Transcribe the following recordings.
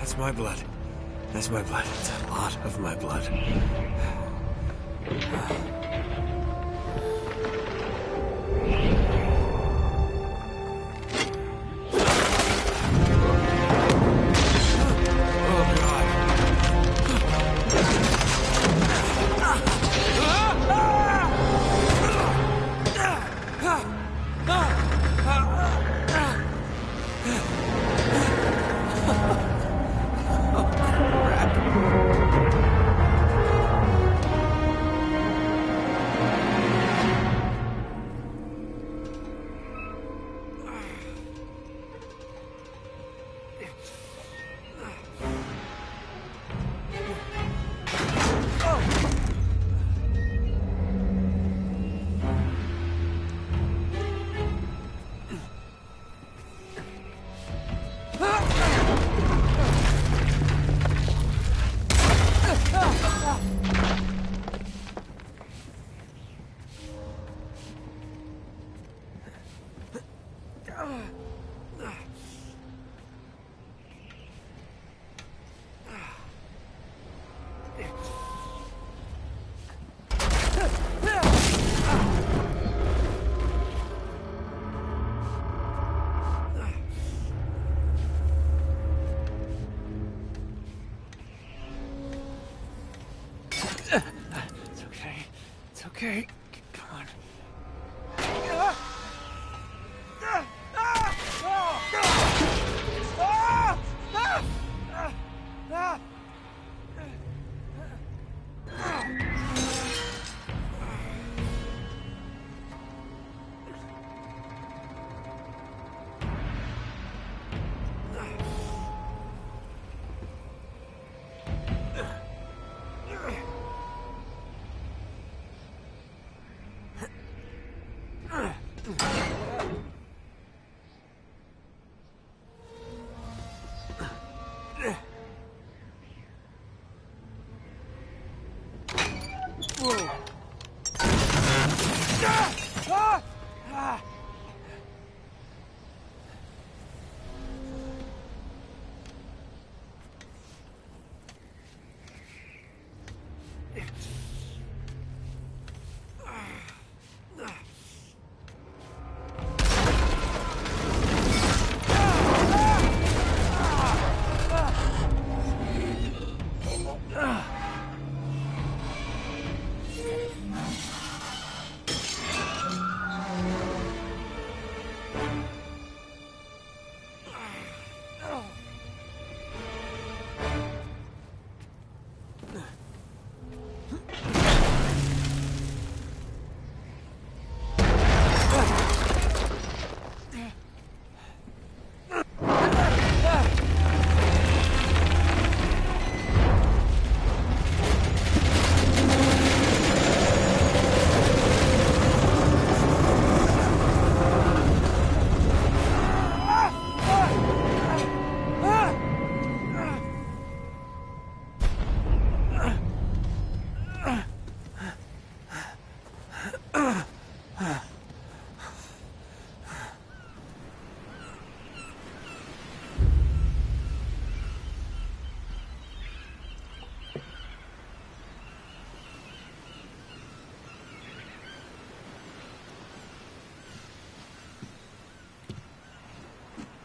That's my blood. That's my blood. It's a lot of my blood. Okay, come on.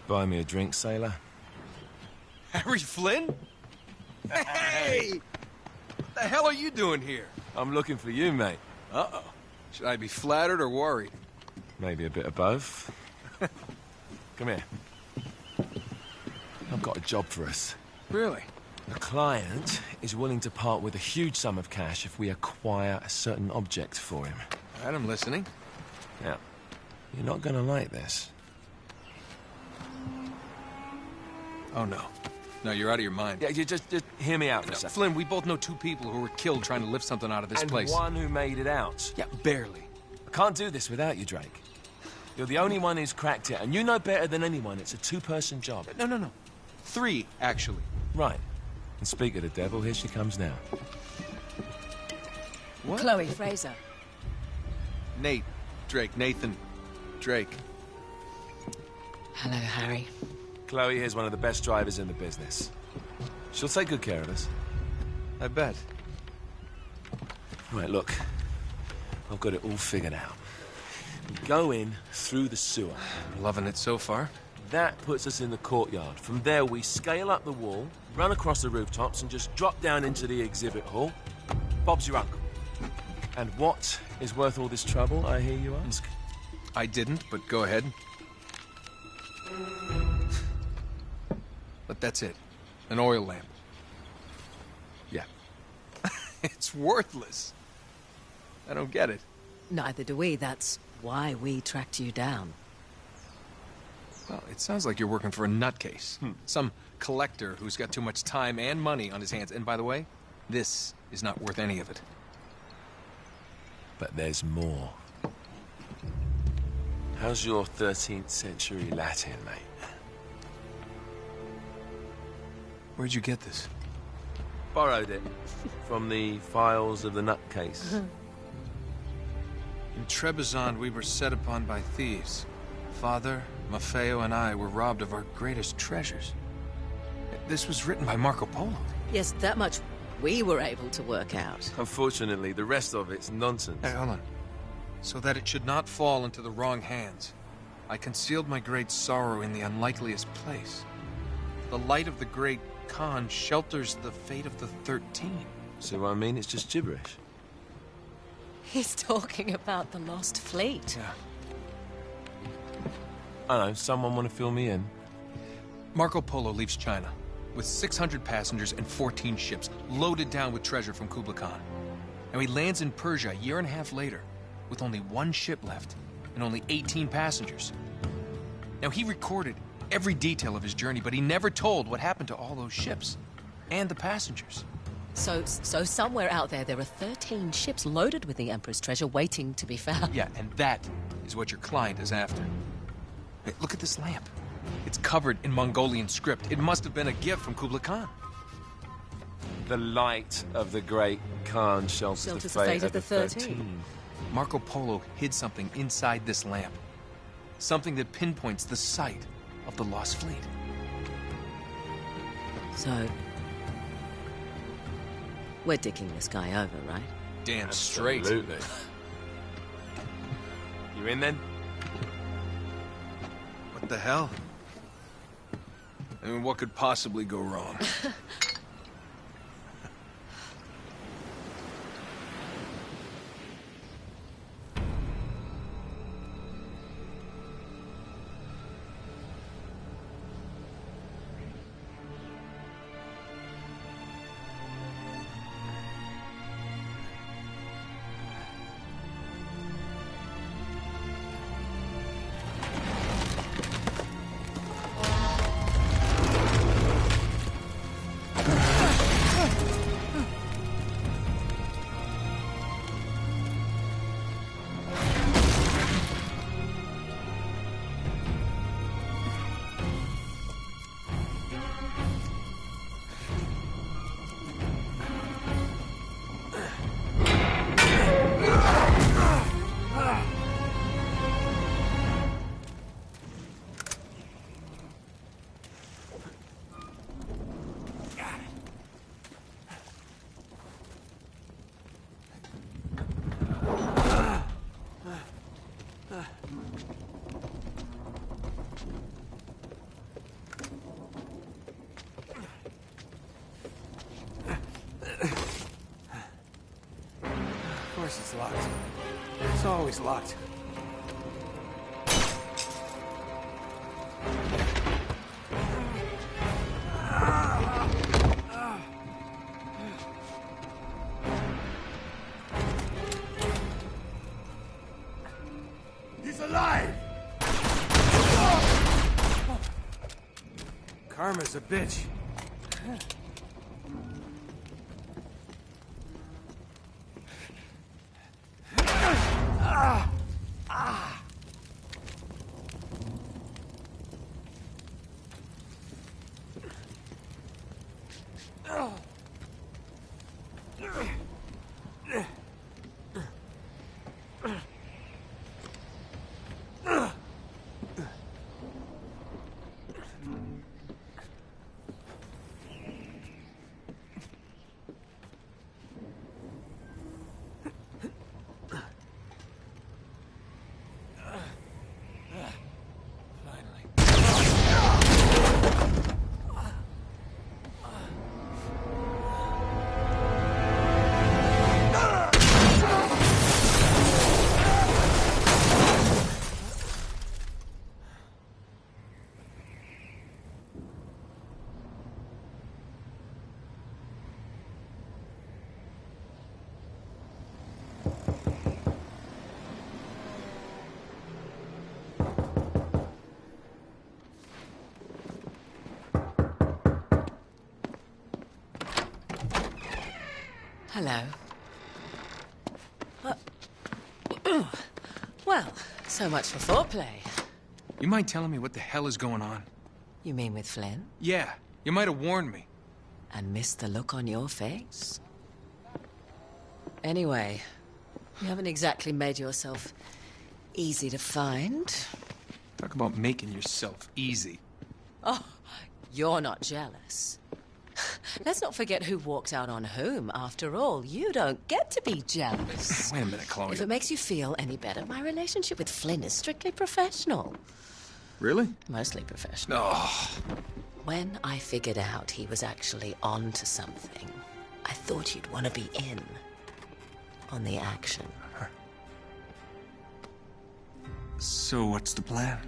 Buy me a drink, sailor. Harry Flynn? Hey! What the hell are you doing here? I'm looking for you, mate. Uh-oh. Should I be flattered or worried? Maybe a bit of both. Come here. I've got a job for us. Really? The client is willing to part with a huge sum of cash if we acquire a certain object for him. All right, I'm listening. Now, you're not gonna like this. Oh, no. No, you're out of your mind. Yeah, you just hear me out for a second. Flynn, we both know two people who were killed trying to lift something out of this place. And one who made it out. Yeah, barely. I can't do this without you, Drake. You're the only one who's cracked it, and you know better than anyone it's a two-person job. No. 3, actually. Right. And speak of the devil, here she comes now. What? Chloe Fraser. Nathan, Drake. Hello, Harry. Chloe here's one of the best drivers in the business. She'll take good care of us. I bet. Right, look. I've got it all figured out. We go in through the sewer. I'm loving it so far. That puts us in the courtyard. From there, we scale up the wall, run across the rooftops, and just drop down into the exhibit hall. Bob's your uncle. And what is worth all this trouble, I hear you ask? I didn't, but go ahead. But that's it. An oil lamp. Yeah. It's worthless. I don't get it. Neither do we. That's why we tracked you down. Well, it sounds like you're working for a nutcase. Some collector who's got too much time and money on his hands. And by the way, this is not worth any of it. But there's more. How's your 13th century Latin, mate? Where'd you get this? Borrowed it from the files of the nutcase. In Trebizond, we were set upon by thieves. Father, Maffeo, and I were robbed of our greatest treasures. This was written by Marco Polo. Yes, that much we were able to work out. Unfortunately, the rest of it's nonsense. Hey, hold on. So that it should not fall into the wrong hands, I concealed my great sorrow in the unlikeliest place. The light of the great Khan shelters the fate of the 13. See what I mean? It's just gibberish. He's talking about the lost fleet. Yeah. I know, someone want to fill me in? Marco Polo leaves China with 600 passengers and 14 ships, loaded down with treasure from Kublai Khan. And he lands in Persia a year and a half later, with only one ship left and only 18 passengers. Now, he recorded every detail of his journey, but he never told what happened to all those ships and the passengers. So somewhere out there are 13 ships loaded with the Emperor's treasure waiting to be found. Yeah, and that is what your client is after. Hey, look at this lamp. It's covered in Mongolian script. It must have been a gift from Kublai Khan. The light of the great Khan shelters the fate of the 13. Marco Polo hid something inside this lamp. Something that pinpoints the site of the lost fleet. So, we're dicking this guy over, right? Damn straight. Absolutely. You in then? What the hell? I mean, what could possibly go wrong? Of course it's locked. It's always locked. He's alive! Karma's a bitch. Hello. Well, so much for foreplay. You mind telling me what the hell is going on? You mean with Flynn? Yeah, you might have warned me. And missed the look on your face? Anyway, you haven't exactly made yourself easy to find. Talk about making yourself easy. Oh, you're not jealous. Let's not forget who walked out on whom. After all, you don't get to be jealous. Wait a minute, Chloe. If it makes you feel any better, my relationship with Flynn is strictly professional. Really? Mostly professional. Oh. When I figured out he was actually on to something, I thought you'd want to be in on the action. So what's the plan?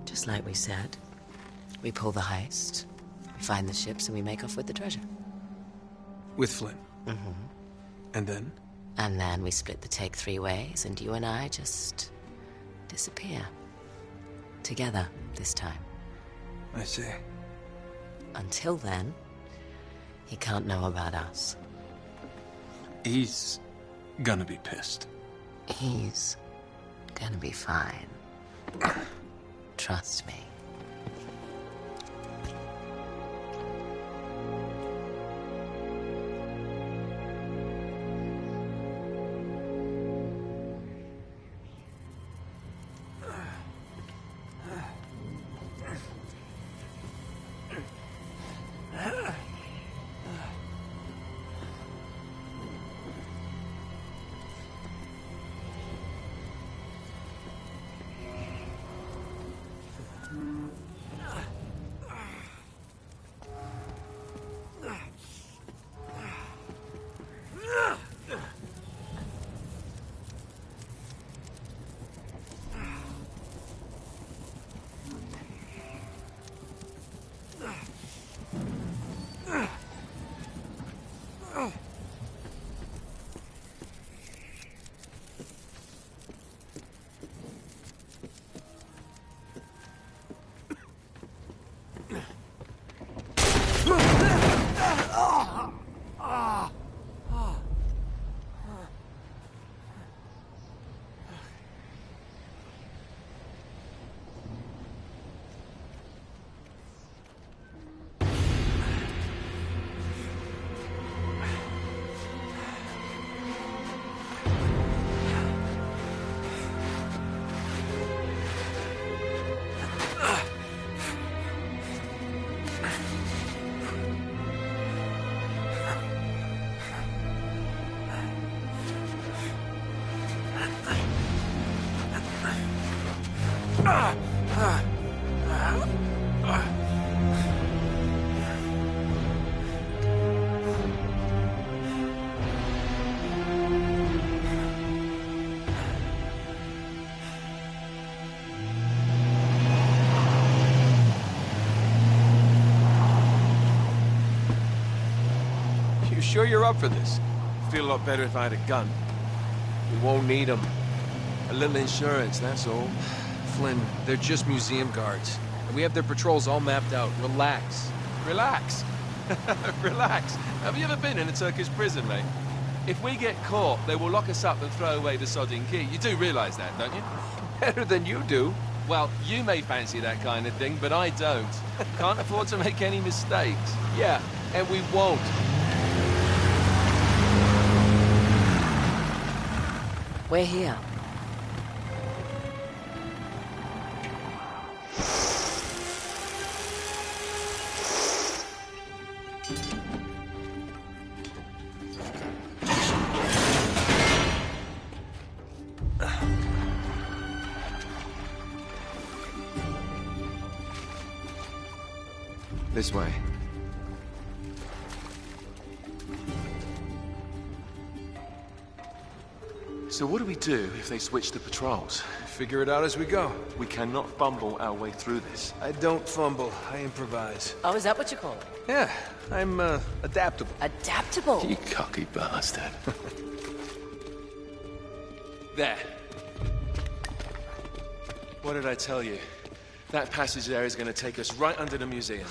Just like we said. We pull the heist, we find the ships, and we make off with the treasure. With Flynn? Mm-hmm. And then? And then we split the take 3 ways, and you and I just disappear. Together, this time. I see. Until then, he can't know about us. He's gonna be pissed. He's gonna be fine. Trust me. You sure you're up for this? Feel a lot better if I had a gun. We won't need them. A little insurance, that's all. Flynn, they're just museum guards. And we have their patrols all mapped out. Relax. Relax. Relax. Have you ever been in a Turkish prison, mate? If we get caught, they will lock us up and throw away the sodding key. You do realise that, don't you? Better than you do. Well, you may fancy that kind of thing, but I don't. Can't afford to make any mistakes. Yeah, and we won't. We're here. This way. So what do we do if they switch the patrols? Figure it out as we go. We cannot fumble our way through this. I don't fumble, I improvise. Oh, is that what you call it? Yeah, I'm, adaptable. Adaptable? You cocky bastard. There. What did I tell you? That passage there is going to take us right under the museum.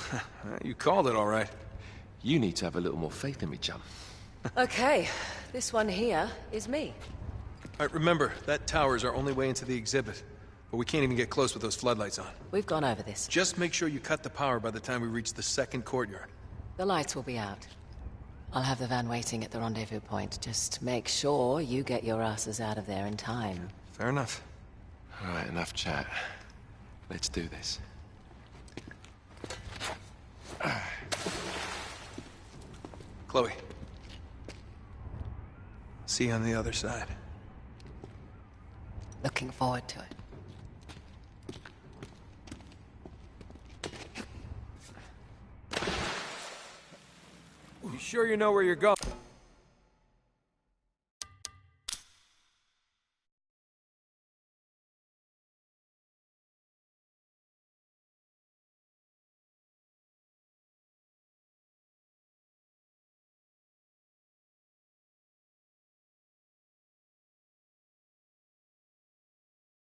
You called it all right. You need to have a little more faith in me, chum. Okay, this one here is me. All right, remember, that tower is our only way into the exhibit. But we can't even get close with those floodlights on. We've gone over this. Just make sure you cut the power by the time we reach the second courtyard. The lights will be out. I'll have the van waiting at the rendezvous point. Just make sure you get your asses out of there in time. Fair enough. All right, enough chat. Let's do this. Chloe. See you on the other side. Looking forward to it. You sure you know where you're going?